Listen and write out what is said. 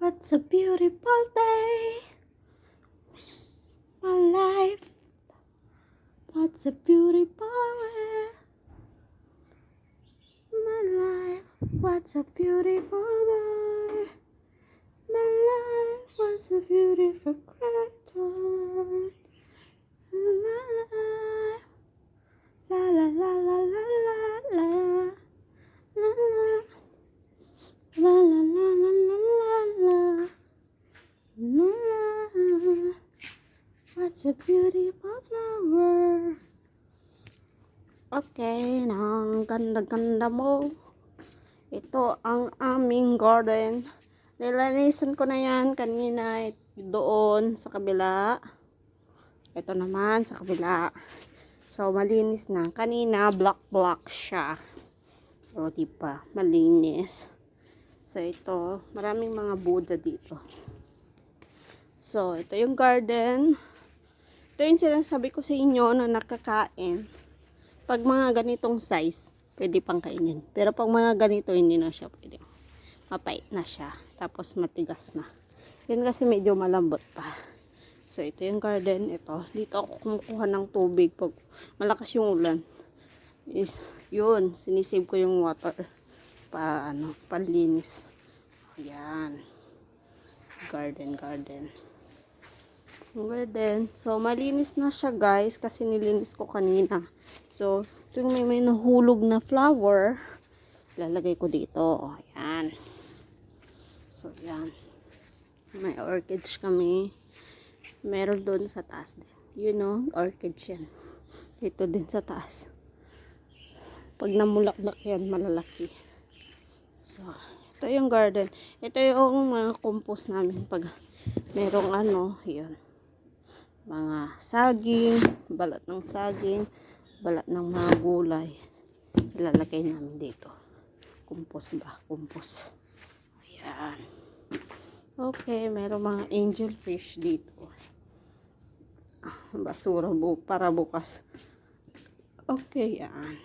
What's a beautiful day? My life. What's a beautiful way? My life. What's a beautiful day? My life was a beautiful great one. La la la la la la la la la la la la la la la la la. What's a beautiful flower? Okay, ang ganda-ganda mo. Ito ang aming garden. Nilanisan ko na yan kanina doon sa kabila. Ito naman sa kabila. So, malinis na. Kanina, black siya. O, diba? Malinis. So, ito. Maraming mga Buddha dito. So, ito yung garden. Ito yung sinasabi ko sa inyo na nakakain. Pag mga ganitong size, pwede pang kainin. Pero pag mga ganito, hindi na siya pwede. Mapait na siya. Tapos matigas na. Yun kasi medyo malambot pa. So, ito yung garden. Ito. Dito ako kumukuha ng tubig pag malakas yung ulan. Yun. Sinisave ko yung water. Para panlinis. Ayan. Garden. So, malinis na siya guys. Kasi nilinis ko kanina. So, ito yung may nahulog na flower. Lalagay ko dito. Ayan. So, ayan. May orchids kami. Meron doon sa taas din. You know, orchids yan. Ito din sa taas. Pag namulaklak yan, malalaki. So, ito yung garden. Ito yung mga compost namin. Pag merong yun. Mga saging, balat ng saging, balat ng mga gulay. Ilalagay namin dito. Compost ba? Compost. Ayan. Okay, merong mga angelfish dito. Basura para bukas. Okay, yan.